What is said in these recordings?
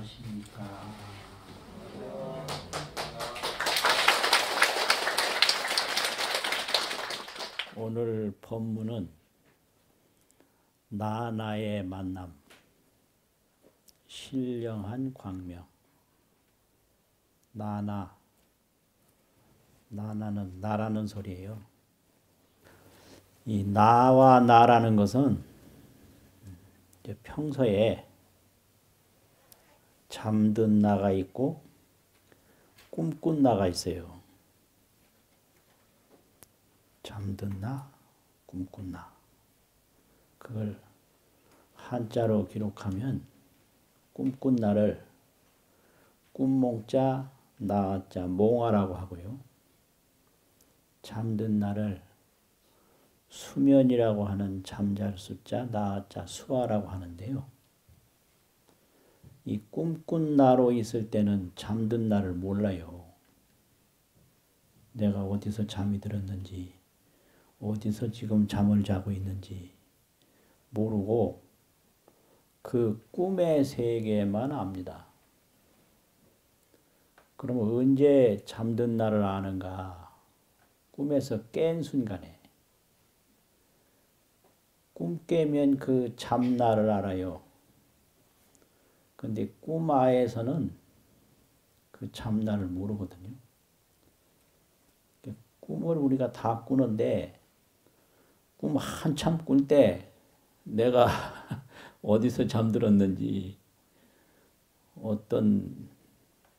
안녕하십니까. 오늘 법문은 나나의 만남, 신령한 광명. 나나는 나라는 소리예요. 이 나와 나라는 것은 이제 평소에 잠든 나가 있고 꿈꾼 나가 있어요. 잠든 나, 꿈꾼 나. 그걸 한자로 기록하면 꿈꾼 나를 꿈몽자, 나자, 몽아라고 하고요. 잠든 나를 수면이라고 하는 잠잘 수자, 나자, 수아라고 하는데요. 이 꿈꾼 나로 있을 때는 잠든 나를 몰라요. 내가 어디서 잠이 들었는지, 어디서 지금 잠을 자고 있는지 모르고 그 꿈의 세계만 압니다. 그러면 언제 잠든 나를 아는가? 꿈에서 깬 순간에. 꿈 깨면 그 잠나를 알아요. 근데 꿈하에서는 그 잠나를 모르거든요. 꿈을 우리가 다 꾸는데 꿈 한참 꿀 때 내가 어디서 잠들었는지, 어떤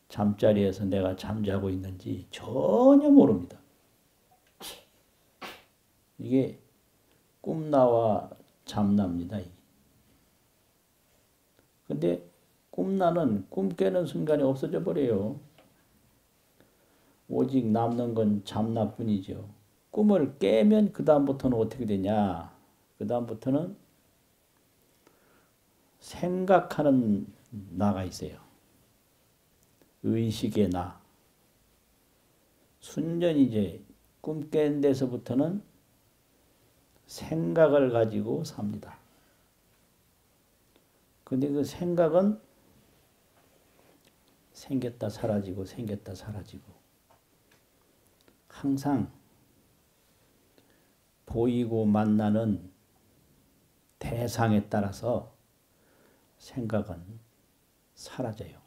잠자리에서 내가 잠자고 있는지 전혀 모릅니다. 이게 꿈나와 잠나입니다. 근데 꿈나는 꿈 깨는 순간에 없어져 버려요. 오직 남는 건 잠나뿐이죠. 꿈을 깨면 그 다음부터는 어떻게 되냐? 그 다음부터는 생각하는 나가 있어요. 의식의 나. 순전히 이제 꿈 깬 데서부터는 생각을 가지고 삽니다. 근데 그 생각은 생겼다 사라지고 생겼다 사라지고 항상 보이고 만나는 대상에 따라서 생각은 사라져요.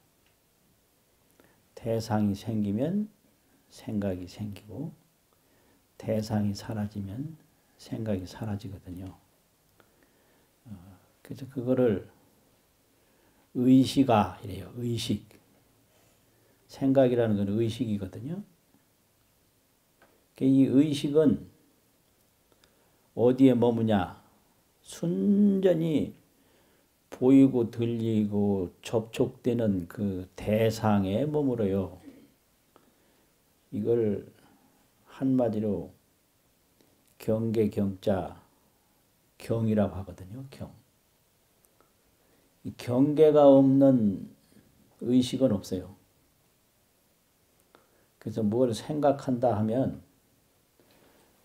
대상이 생기면 생각이 생기고 대상이 사라지면 생각이 사라지거든요. 그래서 그거를 의식아 이래요. 의식. 생각이라는 건 의식이거든요. 이 의식은 어디에 머무냐? 순전히 보이고 들리고 접촉되는 그 대상에 머물어요. 이걸 한마디로 경계경자 경이라고 하거든요. 경. 이 경계가 없는 의식은 없어요. 그래서 뭘 생각한다 하면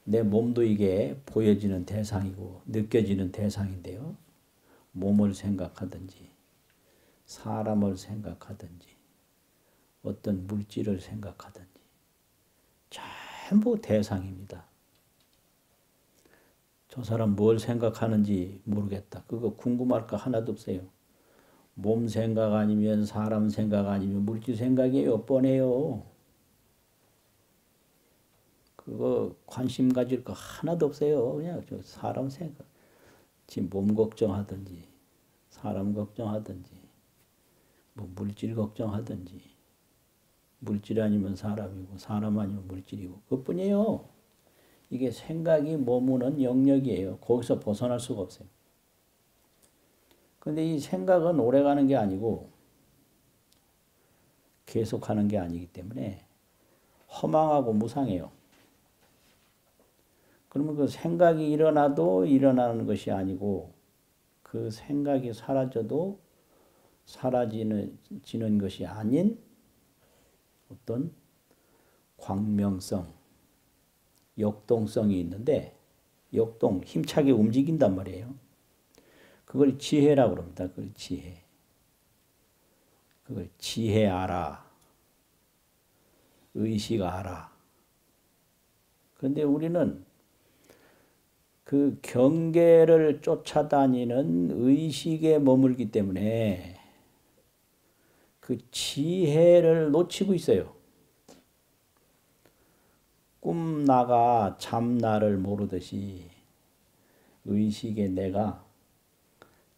내 몸도 이게 보여지는 대상이고 느껴지는 대상인데요. 몸을 생각하든지 사람을 생각하든지 어떤 물질을 생각하든지 전부 대상입니다. 저 사람 뭘 생각하는지 모르겠다. 그거 궁금할 거 하나도 없어요. 몸 생각 아니면 사람 생각 아니면 물질 생각이에요. 뻔해요. 그거 관심 가질 거 하나도 없어요. 그냥 저 사람 생각. 지금 몸 걱정하든지 사람 걱정하든지 뭐 물질 걱정하든지 물질 아니면 사람이고 사람 아니면 물질이고 그것뿐이에요. 이게 생각이 머무는 영역이에요. 거기서 벗어날 수가 없어요. 그런데 이 생각은 오래가는 게 아니고 계속하는 게 아니기 때문에 허망하고 무상해요. 그러면 그 생각이 일어나도 일어나는 것이 아니고 그 생각이 사라져도 사라지는 것이 아닌 어떤 광명성, 역동성이 있는데 역동, 힘차게 움직인단 말이에요. 그걸 지혜라고 그럽니다. 그걸 지혜. 그걸 지혜 알아, 의식 알아. 그런데 우리는 그 경계를 쫓아다니는 의식에 머물기 때문에 그 지혜를 놓치고 있어요. 꿈나가 잠나를 모르듯이 의식의 내가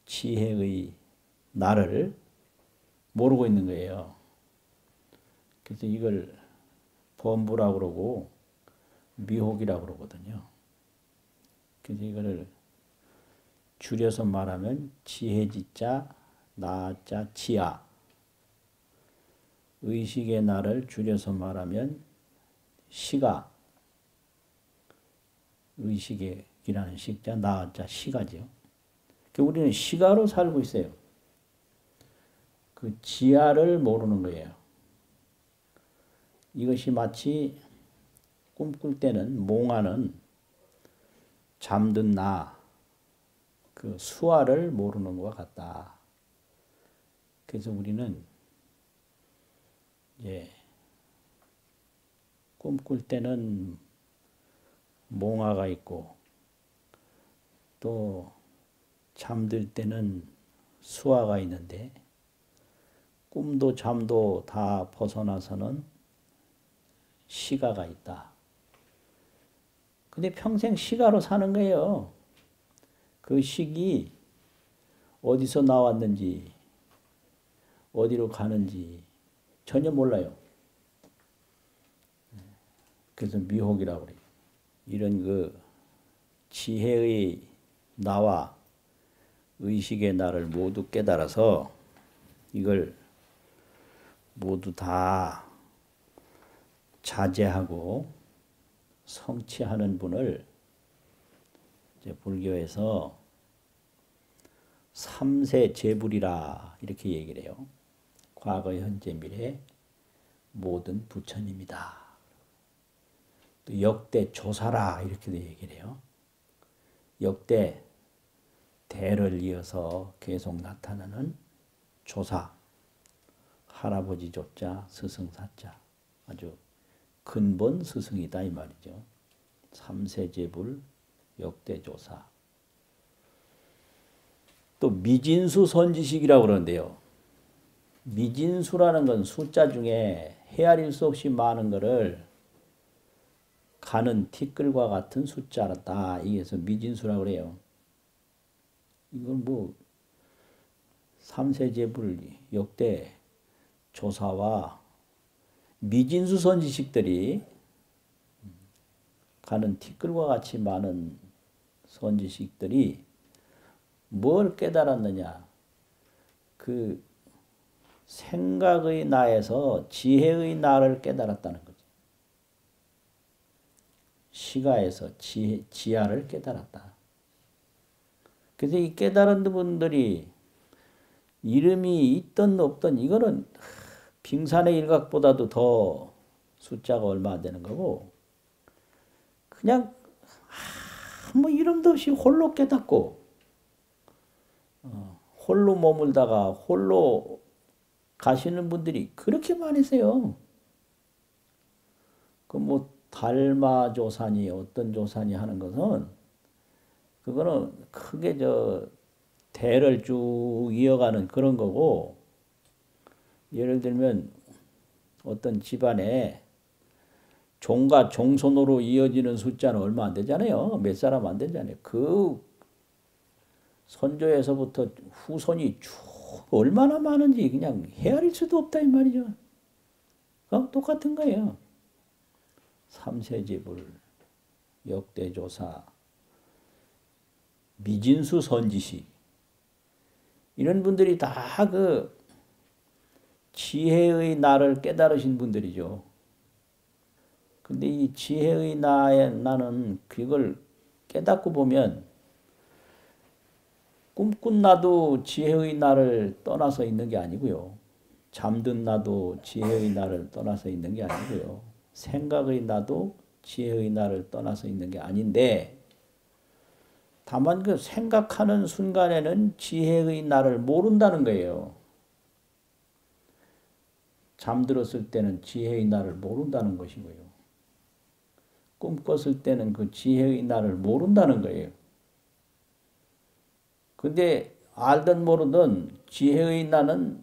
지혜의 나를 모르고 있는 거예요. 그래서 이걸 범부라고 그러고 미혹이라고 그러거든요. 그래서 이거를 줄여서 말하면 지혜지자, 나자, 지아. 의식의 나를 줄여서 말하면 시가, 의식이라는 식자, 나자, 시가죠. 우리는 시가로 살고 있어요. 그 지아를 모르는 거예요. 이것이 마치 꿈꿀 때는 몽하는 잠든 나, 그 수화를 모르는 것과 같다. 그래서 우리는 이제 꿈꿀 때는 몽화가 있고 또 잠들 때는 수화가 있는데 꿈도 잠도 다 벗어나서는 시가가 있다. 근데 평생 시가로 사는 거예요. 그 식이 어디서 나왔는지 어디로 가는지 전혀 몰라요. 그래서 미혹이라고 그래요. 이런 그 지혜의 나와 의식의 나를 모두 깨달아서 이걸 모두 다 자제하고 성취하는 분을 이제 불교에서 삼세 제불이라 이렇게 얘기를 해요. 과거, 현재, 미래 모든 부처님이다. 또 역대 조사라 이렇게도 얘기를 해요. 역대 대를 이어서 계속 나타나는 조사, 할아버지 조자, 스승 사자, 아주 근본 스승이다 이 말이죠. 삼세제불, 역대조사. 또 미진수 선지식이라고 그러는데요. 미진수라는 건 숫자 중에 헤아릴 수 없이 많은 것을 가는 티끌과 같은 숫자다. 이게서 미진수라고 그래요. 이건 뭐 삼세제불, 역대 조사와 미진수 선지식들이 가는 티끌과 같이 많은 선지식들이 뭘 깨달았느냐? 그 생각의 나에서 지혜의 나를 깨달았다는 거죠. 시가에서 지하를 깨달았다. 그래서 이 깨달은 분들이 이름이 있든 없든 이거는 빙산의 일각보다도 더 숫자가 얼마 안 되는 거고 그냥 아무 이름도 없이 홀로 깨닫고 홀로 머물다가 홀로 가시는 분들이 그렇게 많으세요. 그 뭐 달마조사니 어떤 조사니 하는 것은 그거는 크게 대를 쭉 이어가는 그런 거고 예를 들면 어떤 집안에 종과 종손으로 이어지는 숫자는 얼마 안 되잖아요. 몇 사람 안 되잖아요. 그 선조에서부터 후손이 쭉 얼마나 많은지 그냥 헤아릴 수도 없다 이 말이죠. 똑같은 거예요. 삼세제불, 역대조사, 미진수 선지식 이런 분들이 다 그 지혜의 나를 깨달으신 분들이죠. 근데 이 지혜의 나는 그걸 깨닫고 보면 꿈꾼 나도 지혜의 나를 떠나서 있는 게 아니고요. 잠든 나도 지혜의 나를 떠나서 있는 게 아니고요. 생각의 나도 지혜의 나를 떠나서 있는 게 아닌데 다만 그 생각하는 순간에는 지혜의 나를 모른다는 거예요. 잠들었을 때는 지혜의 날을 모른다는 것이고요. 꿈 꿨을 때는 그 지혜의 날을 모른다는 거예요. 근데 알든 모르든 지혜의 날은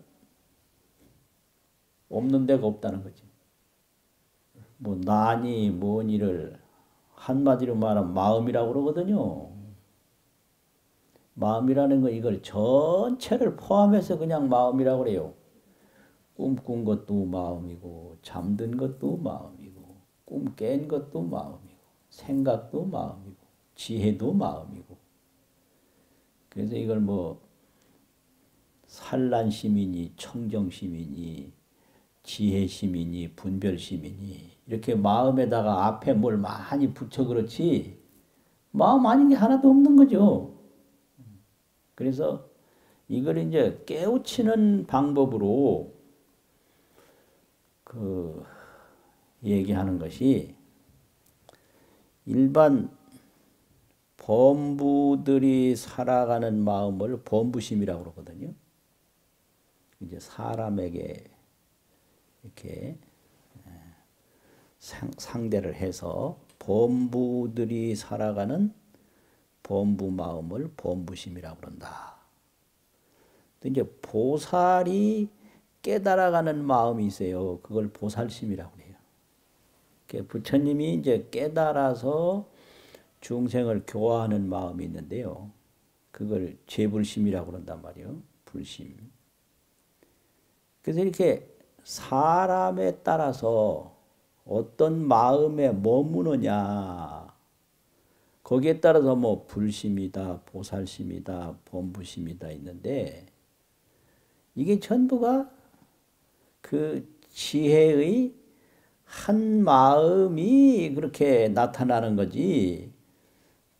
없는 데가 없다는 거지. 뭐 나니 뭐니를 한마디로 말하면 마음이라고 그러거든요. 마음이라는 거 이걸 전체를 포함해서 그냥 마음이라고 그래요. 꿈꾼 것도 마음이고 잠든 것도 마음이고 꿈 깬 것도 마음이고 생각도 마음이고 지혜도 마음이고. 그래서 이걸 뭐 산란심이니 청정심이니 지혜심이니 분별심이니 이렇게 마음에다가 앞에 뭘 많이 붙여 그렇지 마음 아닌 게 하나도 없는 거죠. 그래서 이걸 이제 깨우치는 방법으로 그 얘기하는 것이 일반 범부들이 살아가는 마음을 범부심이라고 그러거든요. 이제 사람에게 이렇게 상대를 해서 범부들이 살아가는 범부 마음을 범부심이라고 그런다. 또 이제 보살이 깨달아가는 마음이 있어요. 그걸 보살심이라고 해요. 부처님이 이제 깨달아서 중생을 교화하는 마음이 있는데요. 그걸 죄불심이라고 그런단 말이에요. 불심. 그래서 이렇게 사람에 따라서 어떤 마음에 머무느냐 거기에 따라서 뭐 불심이다, 보살심이다, 범부심이다 있는데 이게 전부가 그 지혜의 한 마음이 그렇게 나타나는 거지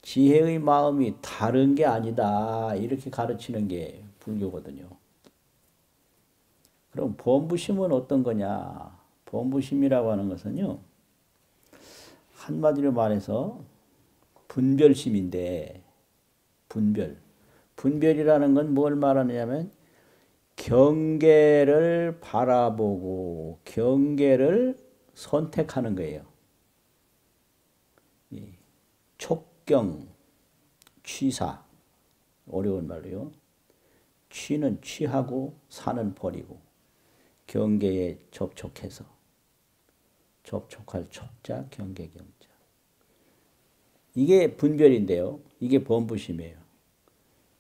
지혜의 마음이 다른 게 아니다 이렇게 가르치는 게 불교거든요. 그럼 범부심은 어떤 거냐? 범부심이라고 하는 것은요. 한마디로 말해서 분별심인데 분별이라는 건 뭘 말하느냐면 경계를 바라보고 경계를 선택하는 거예요. 촉경, 취사 어려운 말로요. 취는 취하고 사는 버리고 경계에 접촉해서 접촉할 촉자, 경계 경자. 이게 분별인데요. 이게 범부심이에요.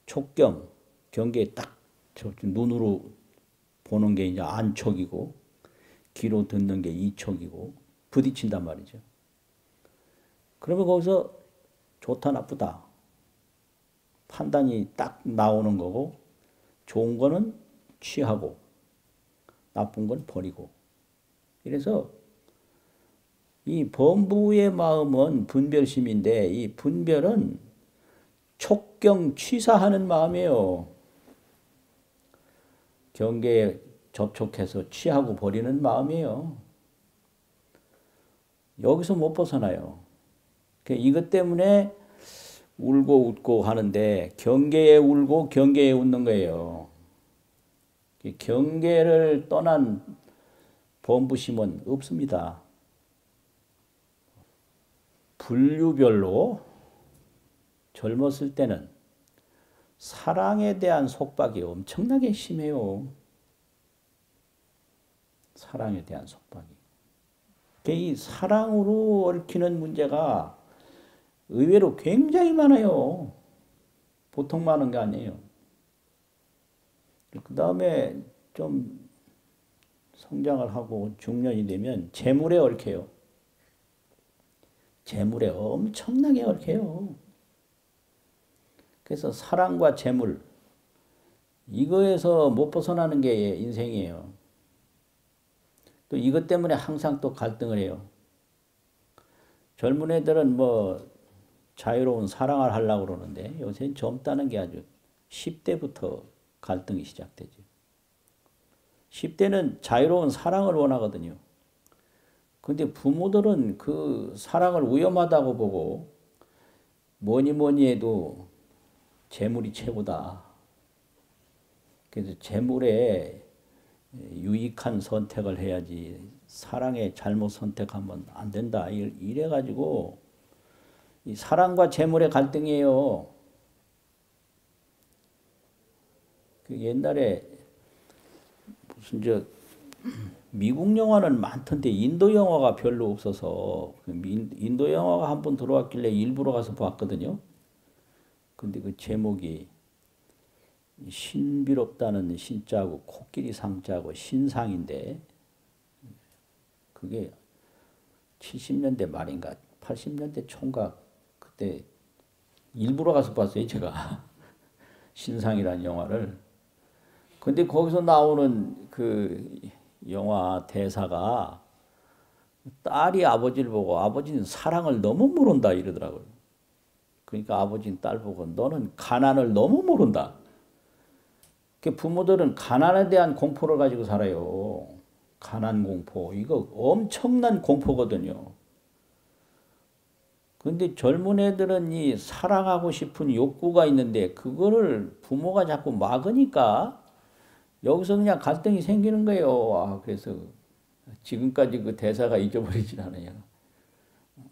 촉경, 경계에 딱 눈으로 보는 게 이제 안촉이고 귀로 듣는 게 이촉이고 부딪힌단 말이죠. 그러면 거기서 좋다 나쁘다 판단이 딱 나오는 거고 좋은 거는 취하고 나쁜 건 버리고 이래서 이 범부의 마음은 분별심인데 이 분별은 촉경 취사하는 마음이에요. 경계에 접촉해서 취하고 버리는 마음이에요. 여기서 못 벗어나요. 이것 때문에 울고 웃고 하는데 경계에 울고 경계에 웃는 거예요. 경계를 떠난 범부심은 없습니다. 분류별로 젊었을 때는 사랑에 대한 속박이 엄청나게 심해요. 사랑에 대한 속박이. 이 사랑으로 얽히는 문제가 의외로 굉장히 많아요. 보통 많은 게 아니에요. 그 다음에 좀 성장을 하고 중년이 되면 재물에 얽혀요. 재물에 엄청나게 얽혀요. 그래서 사랑과 재물 이거에서 못 벗어나는 게 인생이에요. 또 이것 때문에 항상 또 갈등을 해요. 젊은 애들은 뭐 자유로운 사랑을 하려고 그러는데 요새는 젊다는 게 아주 10대부터 갈등이 시작되죠. 10대는 자유로운 사랑을 원하거든요. 근데 부모들은 그 사랑을 위험하다고 보고 뭐니 해도 재물이 최고다. 그래서 재물에 유익한 선택을 해야지 사랑에 잘못 선택하면 안 된다. 이래가지고 이 사랑과 재물의 갈등이에요. 그 옛날에 무슨 미국 영화는 많던데 인도 영화가 별로 없어서 인도 영화가 한 번 들어왔길래 일부러 가서 봤거든요. 근데 그 제목이 신비롭다는 신자하고 코끼리 상자하고 신상인데 그게 70년대 말인가 80년대 초인가 그때 일부러 가서 봤어요 제가 신상이라는 영화를. 근데 거기서 나오는 그 영화 대사가 딸이 아버지를 보고 아버지는 사랑을 너무 모른다 이러더라고요. 그러니까 아버지는 딸 보고 너는 가난을 너무 모른다. 부모들은 가난에 대한 공포를 가지고 살아요. 가난 공포. 이거 엄청난 공포거든요. 근데 젊은 애들은 이 사랑하고 싶은 욕구가 있는데 그거를 부모가 자꾸 막으니까 여기서 그냥 갈등이 생기는 거예요. 그래서 지금까지 그 대사가 잊어버리진 않아요.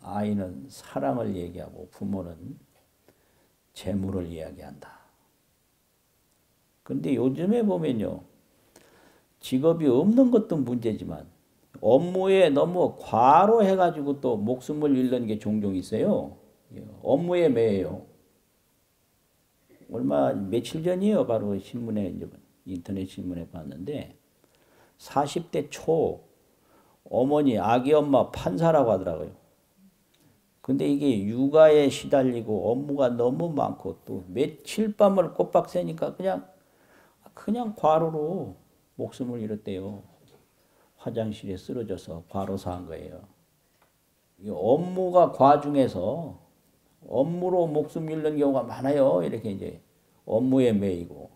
아이는 사랑을 얘기하고 부모는 재물을 이야기한다. 근데 요즘에 보면요. 직업이 없는 것도 문제지만 업무에 너무 과로해가지고 또 목숨을 잃는 게 종종 있어요. 업무에 매여요. 며칠 전이에요. 바로 신문에, 인터넷 신문에 봤는데 40대 초 어머니, 아기 엄마 판사라고 하더라고요. 근데 이게 육아에 시달리고 업무가 너무 많고 또 며칠 밤을 꼬박 새니까 그냥 과로로 목숨을 잃었대요. 화장실에 쓰러져서 과로사한 거예요. 업무가 과중해서 업무로 목숨 잃는 경우가 많아요. 이렇게 이제 업무에 매이고.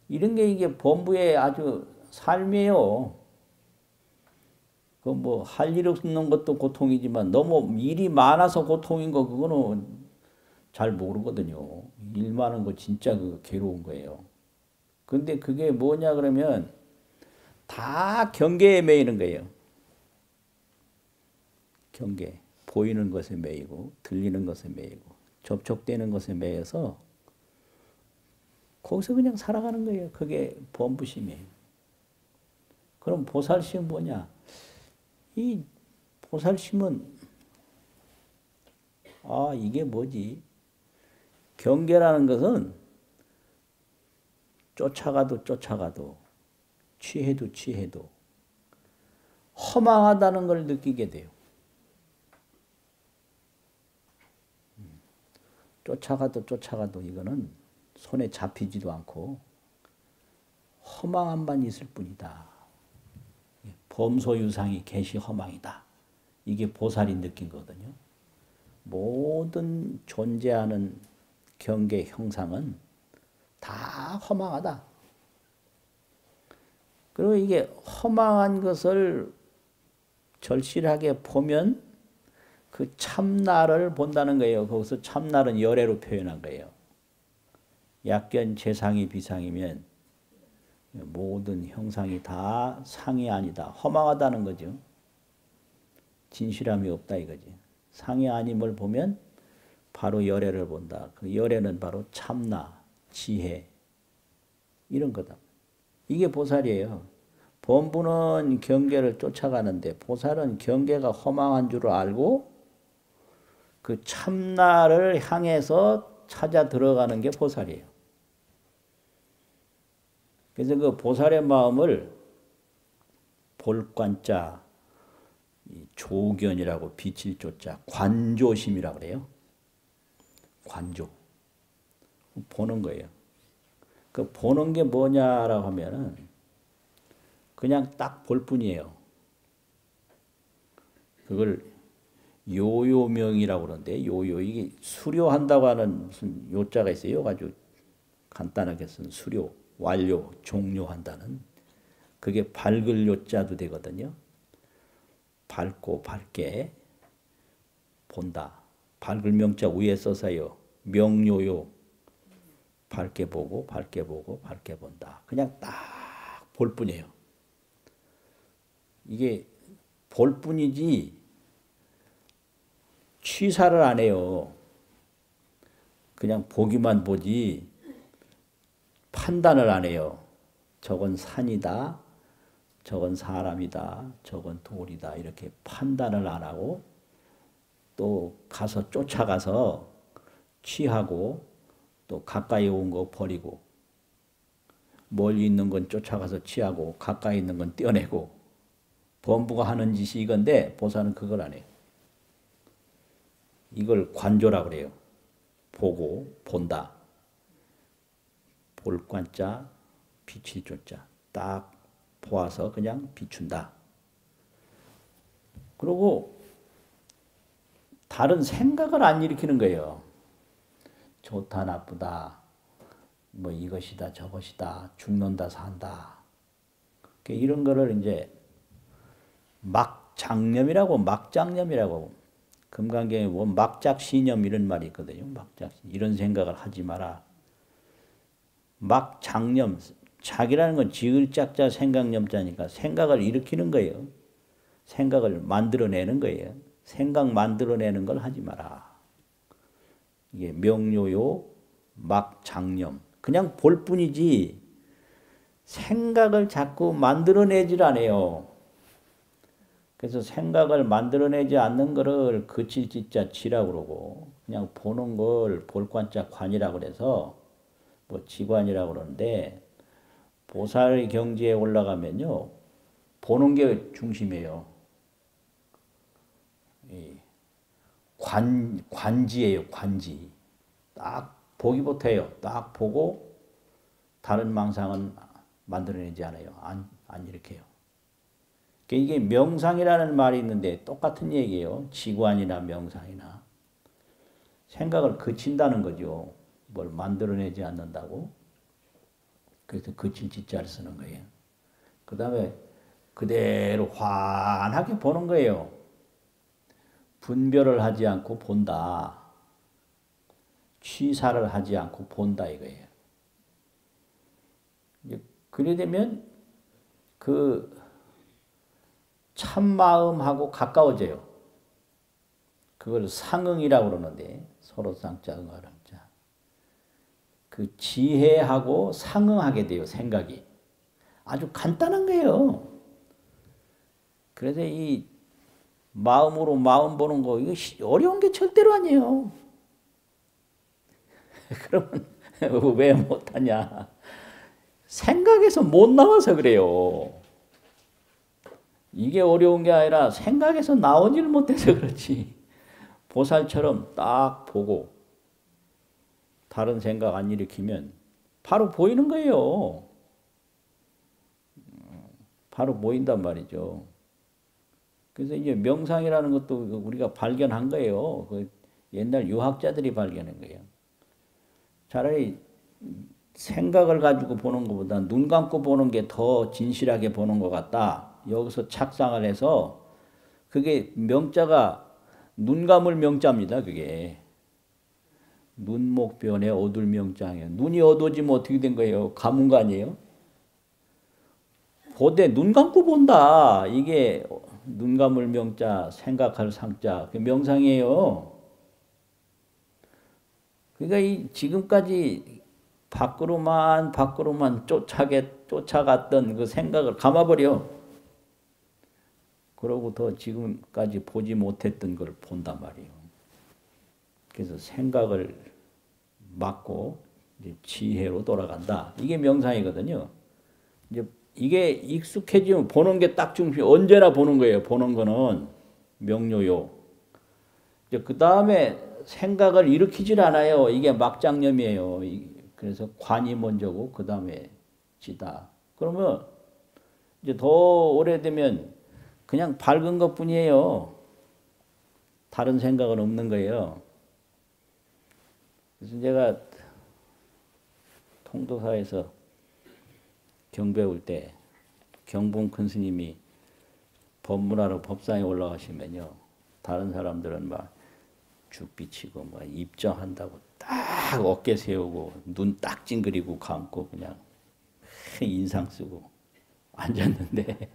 이런 게 이게 범부의 아주 삶이에요. 할 일 없는 것도 고통이지만 너무 일이 많아서 고통인 거 그거는 잘 모르거든요. 일 많은 거 진짜 괴로운 거예요. 근데 그게 뭐냐 그러면 다 경계에 매이는 거예요. 경계. 보이는 것에 매이고 들리는 것에 매이고 접촉되는 것에 매여서 거기서 그냥 살아가는 거예요. 그게 범부심이에요. 그럼 보살심은 뭐냐? 이 보살심은 이게 뭐지? 경계라는 것은 쫓아가도 취해도 허망하다는 걸 느끼게 돼요. 쫓아가도 이거는 손에 잡히지도 않고 허망함만 있을 뿐이다. 범소유상이 개시 허망이다. 이게 보살이 느낀 거거든요. 모든 존재하는 경계 형상은 다 허망하다. 그리고 이게 허망한 것을 절실하게 보면 그 참나를 본다는 거예요. 거기서 참나는 열애로 표현한 거예요. 약견 재상이 비상이면 모든 형상이 다 상이 아니다. 허망하다는 거죠. 진실함이 없다 이거지. 상이 아님을 보면 바로 열애를 본다. 그 열애는 바로 참나, 지혜 이런 거다. 이게 보살이에요. 범부는 경계를 쫓아가는데 보살은 경계가 허망한 줄 알고 그 참나를 향해서 찾아 들어가는 게 보살이에요. 그래서 그 보살의 마음을 볼관자, 조견이라고 빛일 조자, 관조심이라고 그래요. 관조. 보는 거예요. 그 보는 게 뭐냐라고 하면은 그냥 딱 볼 뿐이에요. 그걸 요요명이라고 그러는데 이게 수료한다고 하는 무슨 요자가 있어요. 아주 간단하게 쓴 수료, 완료, 종료한다는 그게 밝을 요자도 되거든요. 밝고 밝게 본다. 밝을 명자 위에 써서요. 명료요. 밝게 보고 밝게 본다. 그냥 딱 볼 뿐이에요. 이게 볼 뿐이지 취사를 안 해요. 그냥 보기만 보지 판단을 안 해요. 저건 산이다, 저건 사람이다, 저건 돌이다 이렇게 판단을 안 하고 또 가서 쫓아가서 취하고 또 가까이 온 거 버리고 멀리 있는 건 쫓아가서 취하고 가까이 있는 건 떼어내고 범부가 하는 짓이 이건데 보살은 그걸 안 해요. 이걸 관조라고 그래요. 보고 본다. 볼 관자 비칠 조자 딱 보아서 그냥 비춘다. 그리고 다른 생각을 안 일으키는 거예요. 좋다 나쁘다 뭐 이것이다 저것이다 죽는다 산다 이런 거를 이제 막장념이라고 금강경에 뭐 막작신념 이런 말이 있거든요. 막작신 이런 생각을 하지 마라. 막장념 작이라는 건 지을 짝자 생각념자니까 생각을 일으키는 거예요. 생각을 만들어내는 거예요. 생각 만들어내는 걸 하지 마라. 이게 명료요 막장념 그냥 볼 뿐이지 생각을 자꾸 만들어내질 않아요. 그래서 생각을 만들어내지 않는 것을 그칠 짓자 지라고 그러고 그냥 보는 걸 볼관자 관이라고 그래서 뭐 지관이라고 그러는데 보살 경지에 올라가면요 보는 게 중심이에요. 관지예요. 관지. 딱 보기부터 해요. 딱 보고 다른 망상은 만들어내지 않아요. 안 일으켜요. 이게 명상이라는 말이 있는데 똑같은 얘기예요. 지관이나 명상이나. 생각을 그친다는 거죠. 뭘 만들어내지 않는다고. 그래서 그칠 짓자를 쓰는 거예요. 그 다음에 그대로 환하게 보는 거예요. 분별을 하지 않고 본다. 취사를 하지 않고 본다 이거예요. 그래 되면 그 참마음하고 가까워져요. 그걸 상응이라고 그러는데 서로 쌍자 응하랑자. 그 지혜하고 상응하게 돼요. 생각이. 아주 간단한 거예요. 그래서 이 마음으로 마음 보는 거 이거 어려운 게 절대로 아니에요. 그러면 왜 못하냐. 생각에서 못 나와서 그래요. 이게 어려운 게 아니라 생각에서 나오지를 못해서 그렇지. 보살처럼 딱 보고 다른 생각 안 일으키면 바로 보이는 거예요. 바로 보인단 말이죠. 그래서 이제 명상이라는 것도 우리가 발견한 거예요. 그 옛날 유학자들이 발견한 거예요. 차라리 생각을 가지고 보는 것보다 눈 감고 보는 게 더 진실하게 보는 것 같다. 여기서 착상을 해서 그게 명자가 눈 감을 명자입니다. 그게. 눈목변에 어둘 명자예요. 눈이 어두워지면 어떻게 된 거예요? 감은 거 아니에요? 보되 눈 감고 본다. 이게 눈 감을 명자, 생각할 상자. 그 명상이에요. 그러니까 이 지금까지 밖으로만 쫓아갔던 그 생각을 감아버려. 그러고 더 지금까지 보지 못했던 걸 본단 말이에요. 그래서 생각을 막고 이제 지혜로 돌아간다. 이게 명상이거든요. 이제 이게 익숙해지면 보는 게 딱 중심. 언제나 보는 거예요. 보는 거는 명료요. 이제 그 다음에 생각을 일으키질 않아요. 이게 막장념이에요. 그래서 관이 먼저고 그 다음에 지다. 그러면 이제 더 오래되면 그냥 밝은 것뿐이에요. 다른 생각은 없는 거예요. 그래서 제가 통도사에서 경 배울 때 경봉 큰 스님이 법문하러 법상에 올라가시면요. 다른 사람들은 막 죽비치고 막 입정한다고 딱 어깨 세우고 눈 딱 찡그리고 감고 그냥 인상 쓰고 앉았는데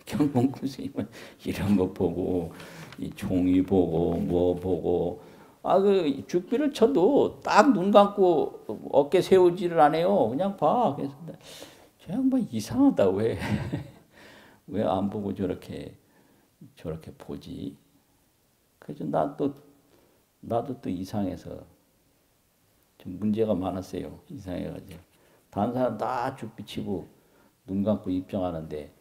경봉구 스님은 이런 거 보고 이 종이 보고 뭐 보고 그 죽비를 쳐도 딱 눈 감고 어깨 세우지를 안 해요. 그냥 봐. 그래서 저 양반 이상하다. 왜 왜 안 보고 저렇게 보지? 그래서 나도 또 이상해서 좀 문제가 많았어요. 이상해가지고 다른 사람 다 죽비 치고 눈 감고 입정하는데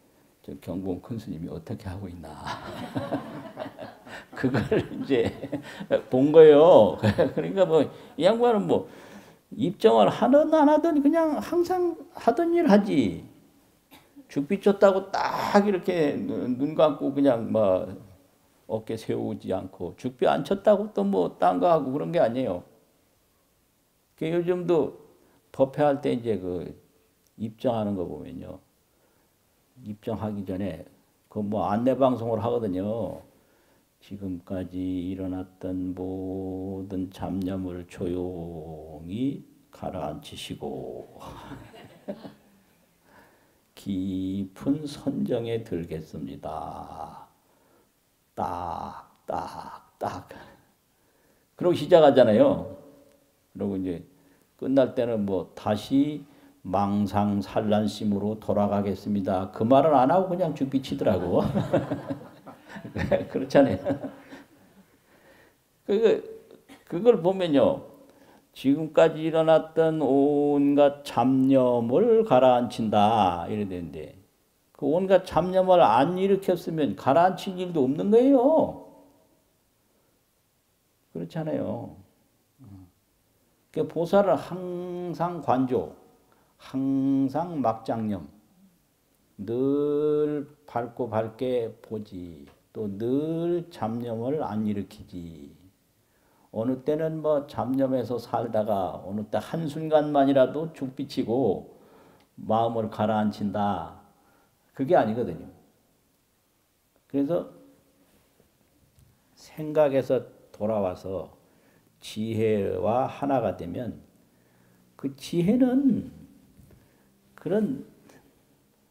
저 경봉 큰 스님이 어떻게 하고 있나. 그걸 이제 본 거예요. 그러니까 뭐 이 양반은 뭐 입정을 하든 안 하든 그냥 항상 하던 일 하지. 죽비 쳤다고 딱 이렇게 눈 감고 그냥 뭐 어깨 세우지 않고 죽비 안 쳤다고 또 뭐 딴 거 하고 그런 게 아니에요. 그 요즘도 법회할 때 이제 그 입정하는 거 보면요. 입정하기 전에 그 뭐 안내 방송을 하거든요. 지금까지 일어났던 모든 잡념을 조용히 가라앉히시고 깊은 선정에 들겠습니다. 딱, 딱, 딱. 그러고 시작하잖아요. 그리고 이제 끝날 때는 뭐 다시 망상산란심으로 돌아가겠습니다. 그 말을 안 하고 그냥 죽비 치더라고. 그렇잖아요. 그걸 보면요. 지금까지 일어났던 온갖 잡념을 가라앉힌다. 이래 되는데, 그 온갖 잡념을 안 일으켰으면 가라앉힐 일도 없는 거예요. 그렇잖아요. 그 보살은 항상 관조, 항상 막장념, 늘 밝고 밝게 보지, 또 늘 잡념을 안 일으키지. 어느 때는 뭐 잡념에서 살다가 어느 때 한순간만이라도 죽비치고 마음을 가라앉힌다. 그게 아니거든요. 그래서 생각에서 돌아와서 지혜와 하나가 되면 그 지혜는 그런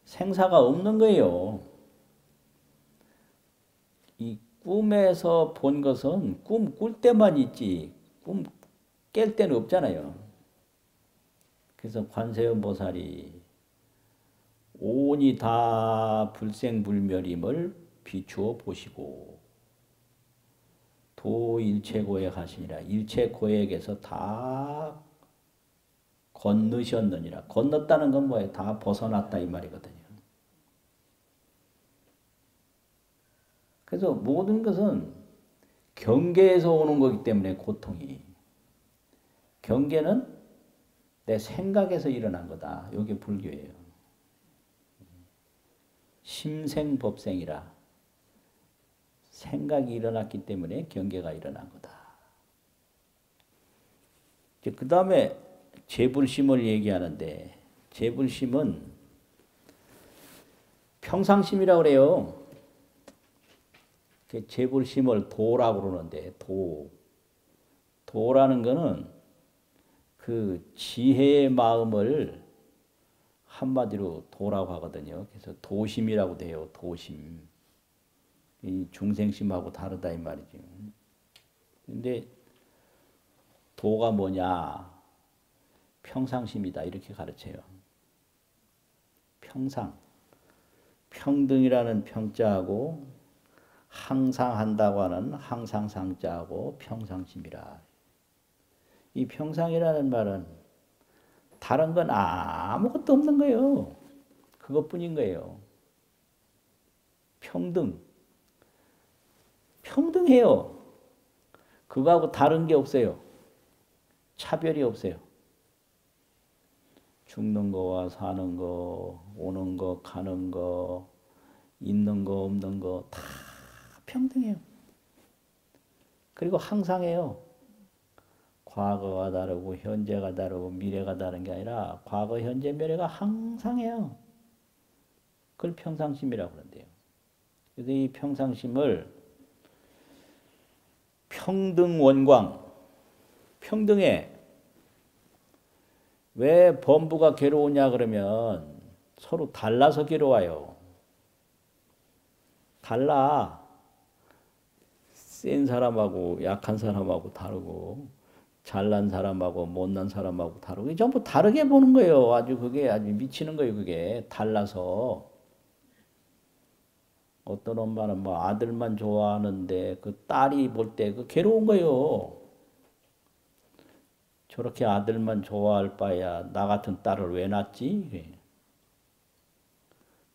생사가 없는 거예요. 이 꿈에서 본 것은 꿈 꿀 때만 있지 꿈 깰 때는 없잖아요. 그래서 관세음보살이 온이 다 불생불멸임을 비추어 보시고 도일체고액 하시니라. 일체고액에서 다 건너셨느니라. 건넜다는 건 뭐예요? 다 벗어났다 이 말이거든요. 그래서 모든 것은 경계에서 오는 거기 때문에 고통이. 경계는 내 생각에서 일어난 거다. 이게 불교예요. 심생법생이라. 생각이 일어났기 때문에 경계가 일어난 거다. 그 다음에 재불심을 얘기하는데 재불심은 평상심이라고 그래요. 재불심을 도라고 그러는데 도라는 거는 그 지혜의 마음을 한마디로 도라고 하거든요. 그래서 도심이라고 돼요. 도심. 이 중생심하고 다르다 이 말이죠. 근데 도가 뭐냐? 평상심이다 이렇게 가르쳐요. 평상. 평등이라는 평자하고 항상 한다고 하는 항상상자하고 평상심이라. 이 평상이라는 말은 다른 건 아무것도 없는 거예요. 그것뿐인 거예요. 평등. 평등해요. 그거하고 다른 게 없어요. 차별이 없어요. 죽는 거와 사는 거, 오는 거, 가는 거, 있는 거, 없는 거 다 평등해요. 그리고 항상해요. 과거가 다르고 현재가 다르고 미래가 다른 게 아니라 과거, 현재, 미래가 항상해요. 그걸 평상심이라고 그러는데요. 그래서 이 평상심을 평등원광, 평등해. 왜 범부가 괴로우냐 그러면 서로 달라서 괴로워요. 달라. 센 사람하고 약한 사람하고 다르고 잘난 사람하고 못난 사람하고 다르고 전부 다르게 보는 거예요. 아주 그게 아주 미치는 거예요. 그게 달라서. 어떤 엄마는 뭐 아들만 좋아하는데 그 딸이 볼 때 그 괴로운 거예요. 저렇게 아들만 좋아할 바야 나 같은 딸을 왜 낳지?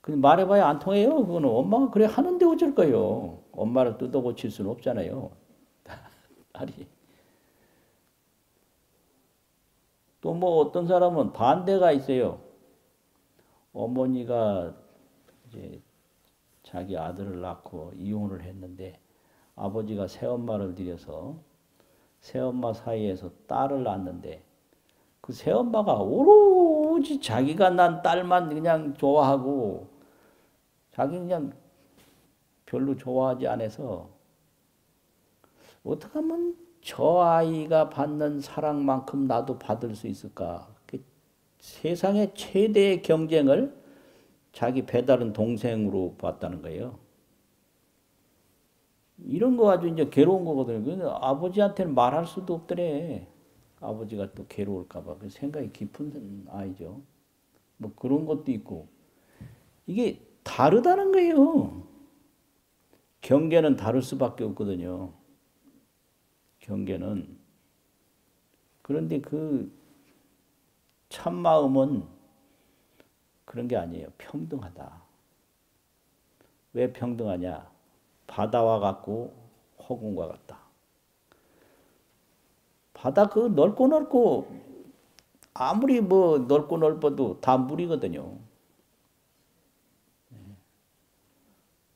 그 말해봐야 안 통해요. 그거는 엄마가 그래 하는데 어쩔 거예요. 엄마를 뜯어 고칠 수는 없잖아요. 딸이. 또 뭐 어떤 사람은 반대가 있어요. 어머니가 이제 자기 아들을 낳고 이혼을 했는데 아버지가 새엄마를 들여서 새엄마 사이에서 딸을 낳았는데 그 새엄마가 오로지 자기가 난 딸만 그냥 좋아하고 자기 그냥 별로 좋아하지 않아서 어떻게 하면 저 아이가 받는 사랑만큼 나도 받을 수 있을까? 세상의 최대의 경쟁을 자기 배다른 동생으로 봤다는 거예요. 이런 거 아주 이제 괴로운 거거든요. 아버지한테는 말할 수도 없더래. 아버지가 또 괴로울까봐. 그 생각이 깊은 아이죠. 뭐 그런 것도 있고. 이게 다르다는 거예요. 경계는 다를 수밖에 없거든요. 경계는. 그런데 그 참마음은 그런 게 아니에요. 평등하다. 왜 평등하냐? 바다와 같고 허공과 같다. 바다 그 넓고 아무리 뭐 넓고 넓어도 다 물이거든요.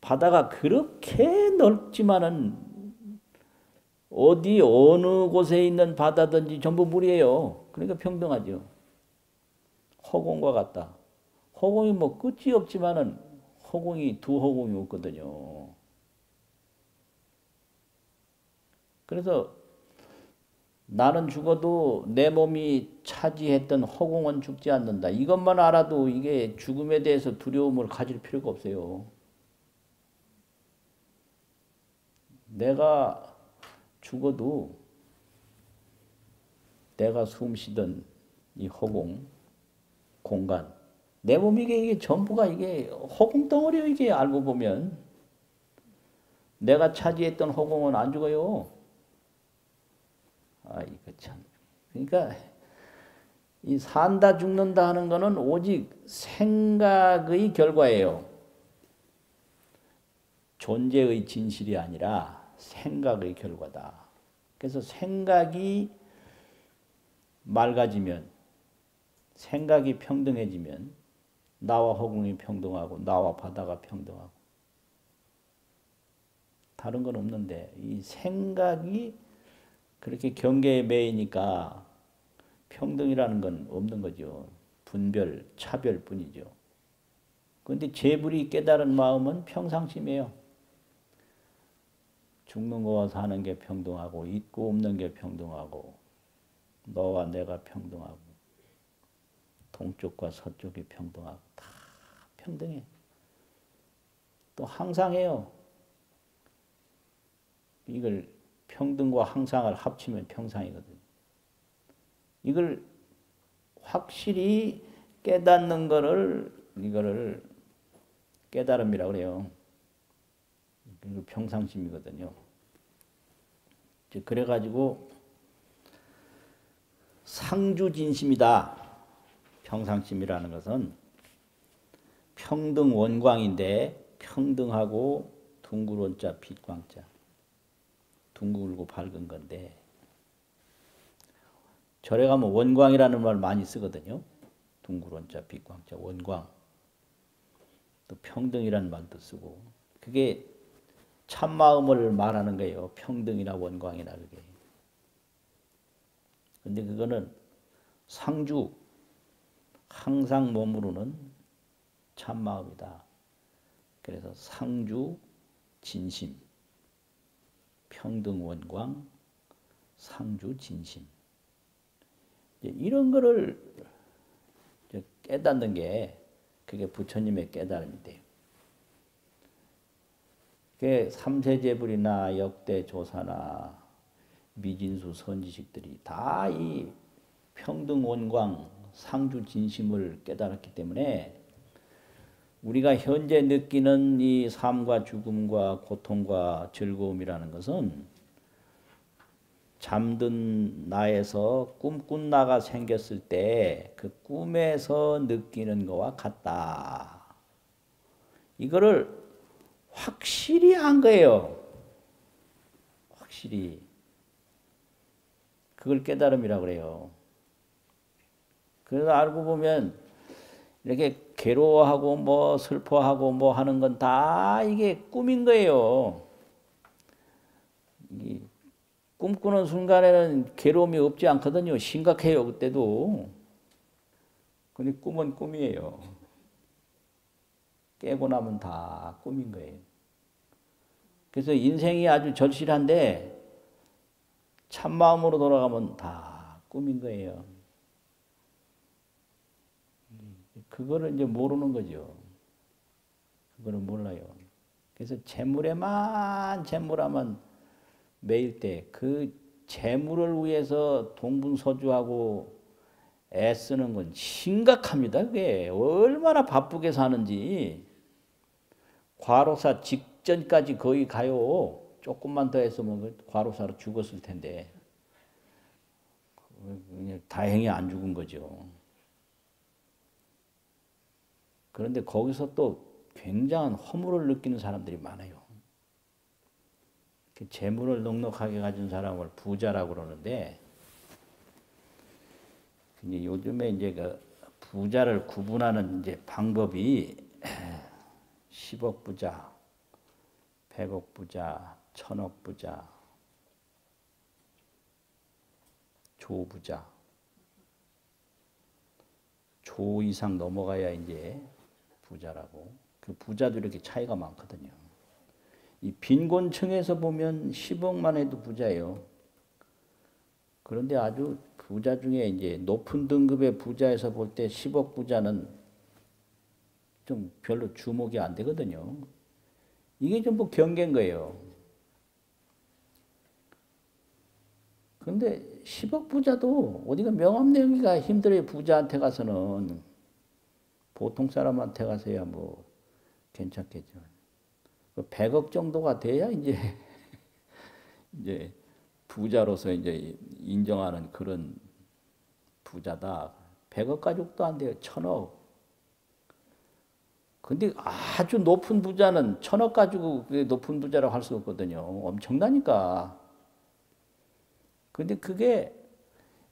바다가 그렇게 넓지만은 어디 어느 곳에 있는 바다든지 전부 물이에요. 그러니까 평등하죠. 허공과 같다. 허공이 뭐 끝이 없지만은 허공이 두 허공이 없거든요. 그래서 나는 죽어도 내 몸이 차지했던 허공은 죽지 않는다. 이것만 알아도 이게 죽음에 대해서 두려움을 가질 필요가 없어요. 내가 죽어도 내가 숨 쉬던 이 허공, 공간, 내 몸이 이게 전부가 이게 허공 덩어리요. 이게 알고 보면 내가 차지했던 허공은 안 죽어요. 아, 이거 참. 그러니까 이 산다 죽는다 하는 거는 오직 생각의 결과예요. 존재의 진실이 아니라 생각의 결과다. 그래서 생각이 맑아지면, 생각이 평등해지면 나와 허공이 평등하고 나와 바다가 평등하고 다른 건 없는데 이 생각이 그렇게 경계에 매이니까 평등이라는 건 없는 거죠. 분별, 차별뿐이죠. 그런데 재불이 깨달은 마음은 평상심이에요. 죽는 거와 사는 게 평등하고 있고 없는 게 평등하고 너와 내가 평등하고 동쪽과 서쪽이 평등하고 다 평등해. 또 항상해요. 이걸 평등과 항상을 합치면 평상이거든요. 이걸 확실히 깨닫는 이거를 깨달음이라고 그래요. 이거 평상심이거든요. 그래가지고 상주진심이다. 평상심이라는 것은 평등 원광인데 평등하고 둥글원자 빛광자 둥글고 밝은 건데 절에 가면 원광이라는 말 많이 쓰거든요. 둥글원자 빛광자 원광 또 평등이라는 말도 쓰고 그게 참마음을 말하는 거예요. 평등이나 원광이나 그게. 근데 그거는 상주 항상 머무르는 참마음이다. 그래서 상주 진심 평등 원광 상주 진심 이런 거를 깨닫는 게 그게 부처님의 깨달음인데요. 그게 삼세제불이나 역대조사나 미진수 선지식들이 다 이 평등원광 상주진심을 깨달았기 때문에 우리가 현재 느끼는 이 삶과 죽음과 고통과 즐거움이라는 것은 잠든 나에서 꿈꾼 나가 생겼을 때 그 꿈에서 느끼는 것과 같다. 이거를 확실히 한 거예요. 확실히. 그걸 깨달음이라고 그래요. 그래서 알고 보면 이렇게 괴로워하고 뭐 슬퍼하고 뭐 하는 건 다 이게 꿈인 거예요. 꿈꾸는 순간에는 괴로움이 없지 않거든요. 심각해요, 그때도. 근데 꿈은 꿈이에요. 깨고 나면 다 꿈인 거예요. 그래서 인생이 아주 절실한데 참마음으로 돌아가면 다 꿈인 거예요. 그거를 이제 모르는 거죠. 그거를 몰라요. 그래서 재물에만 매일 때 그 재물을 위해서 동분서주하고 애쓰는 건 심각합니다. 그게 얼마나 바쁘게 사는지. 과로사 직전까지 거의 가요. 조금만 더 했으면 과로사로 죽었을 텐데. 다행히 안 죽은 거죠. 그런데 거기서 또 굉장한 허물을 느끼는 사람들이 많아요. 재물을 넉넉하게 가진 사람을 부자라고 그러는데, 요즘에 이제 그 부자를 구분하는 이제 방법이 10억 부자, 100억 부자, 1000억 부자, 조부자, 조 이상 넘어가야 이제 부자라고. 그 부자도 이렇게 차이가 많거든요. 이 빈곤층에서 보면 10억만 해도 부자예요. 그런데 아주 부자 중에 이제 높은 등급의 부자에서 볼 때 10억 부자는 좀 별로 주목이 안 되거든요. 이게 전부 경계인 거예요. 그런데 10억 부자도 어디가 명함내기가 힘들어요. 부자한테 가서는. 보통 사람한테 가서야 뭐 괜찮겠죠. 100억 정도가 돼야 이제 부자로서 이제 인정하는 그런 부자다. 100억 가족도 안 돼요. 1000억. 근데 아주 높은 부자는 1000억 가지고 높은 부자라고 할 수 없거든요. 엄청나니까. 근데 그게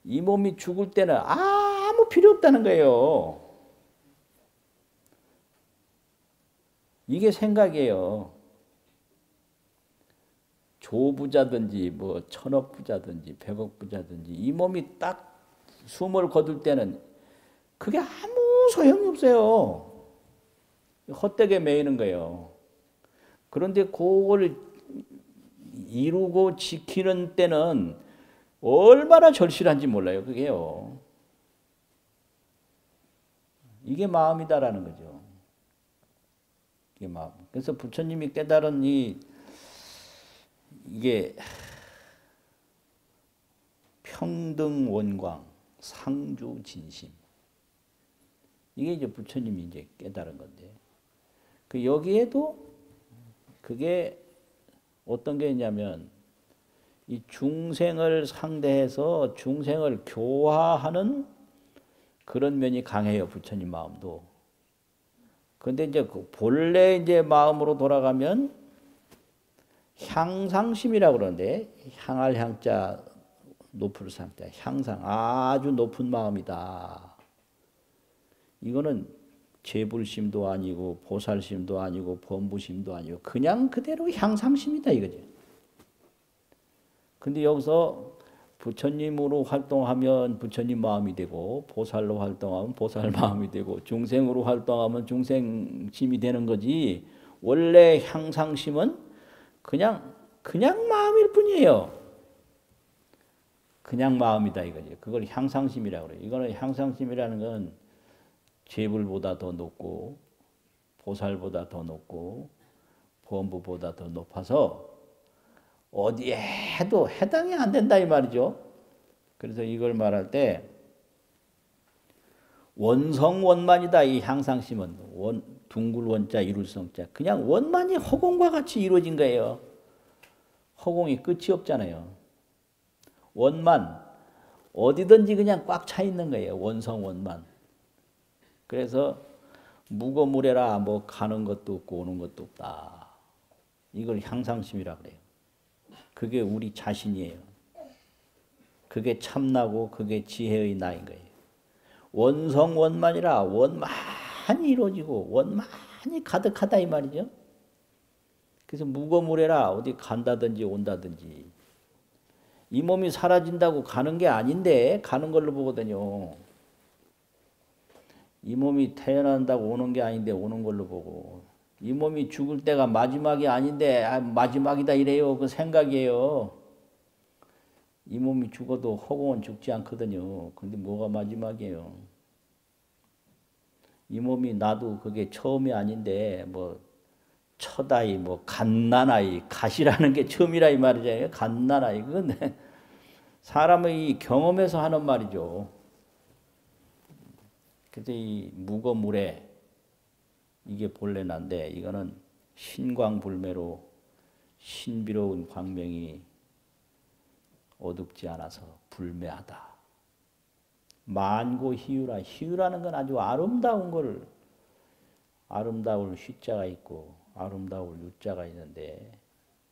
이 몸이 죽을 때는 아무 필요 없다는 거예요. 이게 생각이에요. 조부자든지 뭐 1000억 부자든지 100억 부자든지 이 몸이 딱 숨을 거둘 때는 그게 아무 소용이 없어요. 헛되게 매이는 거예요. 그런데 그걸 이루고 지키는 때는 얼마나 절실한지 몰라요. 그게요. 이게 마음이다라는 거죠. 이게 마음. 그래서 부처님이 깨달은 이게 평등원광, 상주진심. 이게 이제 부처님이 이제 깨달은 건데. 그 여기에도 그게 어떤 게 있냐면 이 중생을 상대해서 중생을 교화하는 그런 면이 강해요. 부처님 마음도. 그런데 이제 그 본래 이제 마음으로 돌아가면 향상심이라고 그러는데 향할 향자 높을 상자 향상 아주 높은 마음이다. 이거는 재불심도 아니고 보살심도 아니고 범부심도 아니고 그냥 그대로 향상심이다 이거죠. 근데 여기서 부처님으로 활동하면 부처님 마음이 되고 보살로 활동하면 보살 마음이 되고 중생으로 활동하면 중생심이 되는 거지 원래 향상심은 그냥 마음일 뿐이에요. 그냥 마음이다 이거죠. 그걸 향상심이라고 그래요. 이거는 향상심이라는 건 재불보다 더 높고 보살보다 더 높고 범부보다 더 높아서 어디에 해도 해당이 안 된다 이 말이죠. 그래서 이걸 말할 때 원성원만이다. 이 향상심은 둥글 원자 이룰 성자 그냥 원만이 허공과 같이 이루어진 거예요. 허공이 끝이 없잖아요. 원만 어디든지 그냥 꽉 차 있는 거예요. 원성원만. 그래서 무거무래라 뭐 가는 것도 없고 오는 것도 없다. 이걸 향상심이라 그래요. 그게 우리 자신이에요. 그게 참나고 그게 지혜의 나인 거예요. 원성원만이라 원만히 이루어지고 원만히 가득하다 이 말이죠. 그래서 무거무래라 어디 간다든지 온다든지 이 몸이 사라진다고 가는 게 아닌데 가는 걸로 보거든요. 이 몸이 태어난다고 오는 게 아닌데 오는 걸로 보고 이 몸이 죽을 때가 마지막이 아닌데 마지막이다 이래요. 그 생각이에요. 이 몸이 죽어도 허공은 죽지 않거든요. 근데 뭐가 마지막이에요. 이 몸이 나도 그게 처음이 아닌데 뭐 첫아이 뭐 갓난아이 갓이라는 게 처음이라 이 말이잖아요. 갓난아이 그건 사람의 경험에서 하는 말이죠. 그래서 이 무거무래 이게 본래 난데 이거는 신광불매로 신비로운 광명이 어둡지 않아서 불매하다. 만고희유라. 희유라는 건 아주 아름다운 걸 아름다울 휘자가 있고 아름다울 유자가 있는데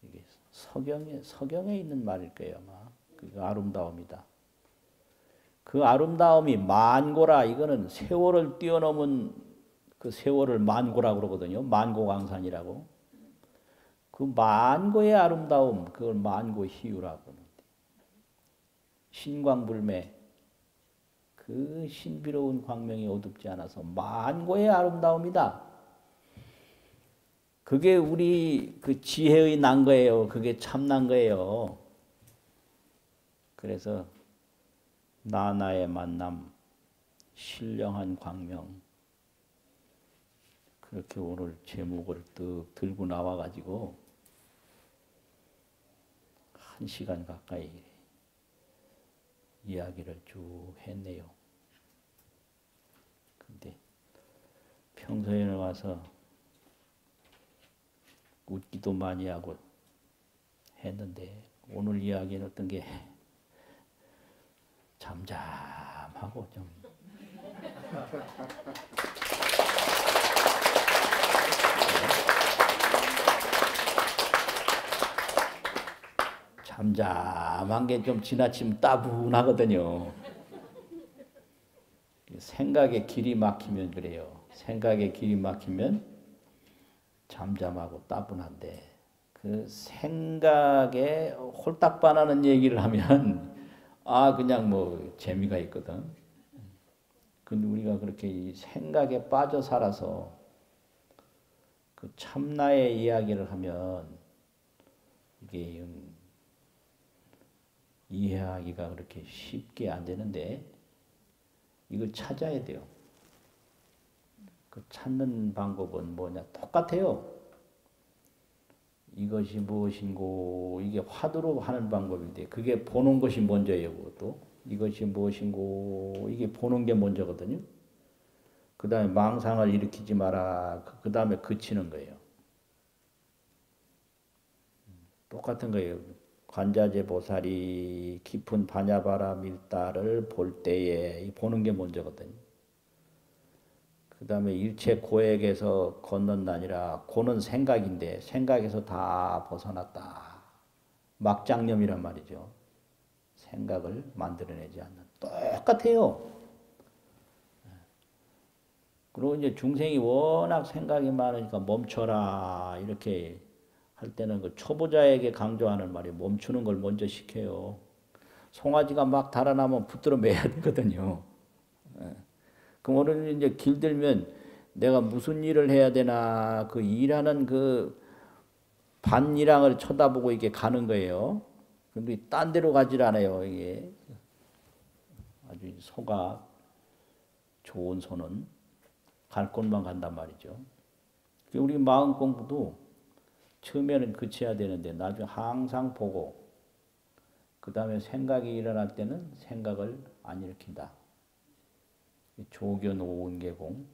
이게 서경에 있는 말일 거예요 아마. 그 아름다움이다. 그 아름다움이 만고라. 이거는 세월을 뛰어넘은 그 세월을 만고라고 그러거든요. 만고광산이라고. 그 만고의 아름다움, 그걸 만고희유라고 하는데. 신광불매, 그 신비로운 광명이 어둡지 않아서 만고의 아름다움이다. 그게 우리 그 지혜의 난 거예요. 그게 참난 거예요. 그래서 나나의 만남, 신령한 광명. 그렇게 오늘 제목을 뜩 들고 나와가지고 1시간 가까이 이야기를 쭉 했네요. 근데 평소에는 와서 웃기도 많이 하고 했는데 오늘 이야기는 어떤 게 잠잠하고 좀 잠잠한 게 좀 지나치면 따분하거든요. 생각에 길이 막히면 그래요. 생각에 길이 막히면 잠잠하고 따분한데 그 생각에 홀딱 반하는 얘기를 하면 그냥 뭐 재미가 있거든. 근데 우리가 그렇게 이 생각에 빠져 살아서 그 참나의 이야기를 하면 이게 이해하기가 그렇게 쉽게 안 되는데 이걸 찾아야 돼요. 그 찾는 방법은 뭐냐? 똑같아요. 이것이 무엇인고 이게 화두로 하는 방법인데 그게 보는 것이 먼저예요. 그것도 이것이 무엇인고 이게 보는 게 먼저거든요. 그 다음에 망상을 일으키지 마라. 그 다음에 그치는 거예요. 똑같은 거예요. 관자재 보살이 깊은 반야바라 밀다를 볼 때에 보는 게 먼저거든요. 그 다음에 일체 고액에서 건넌다니라. 고는 생각인데 생각에서 다 벗어났다. 막장념이란 말이죠. 생각을 만들어내지 않는. 똑같아요. 그리고 이제 중생이 워낙 생각이 많으니까 멈춰라 이렇게 할 때는 그 초보자에게 강조하는 말이 멈추는 걸 먼저 시켜요. 송아지가 막 달아나면 붙들어 매야 되거든요. 그럼 오늘 이제 길들면 내가 무슨 일을 해야 되나 그 일하는 그 반일항을 쳐다보고 이게 가는 거예요. 근데 딴 데로 가질 않아요. 이게 아주 소가 좋은 소는 갈 곳만 간단 말이죠. 우리 마음 공부도 처음에는 그쳐야 되는데 나중에 항상 보고 그 다음에 생각이 일어날 때는 생각을 안 일으킨다. 조견 오은계공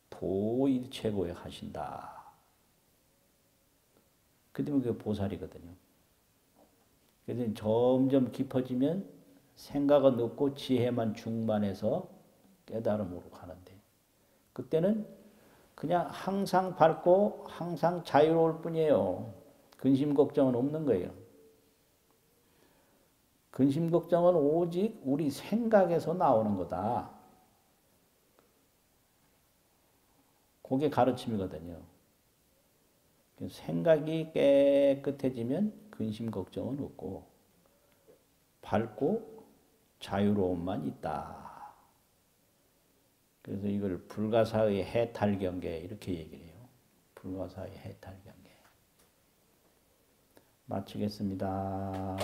도일체고에 하신다. 그러면 그게 보살이거든요. 그래서 점점 깊어지면 생각은 없고 지혜만 충만해서 깨달음으로 가는데 그때는 그냥 항상 밝고 항상 자유로울 뿐이에요. 근심 걱정은 없는 거예요. 근심 걱정은 오직 우리 생각에서 나오는 거다. 그게 가르침이거든요. 생각이 깨끗해지면 근심 걱정은 없고 밝고 자유로움만 있다. 그래서 이걸 불가사의 해탈경계 이렇게 얘기를 해요. 불가사의 해탈경계. 마치겠습니다.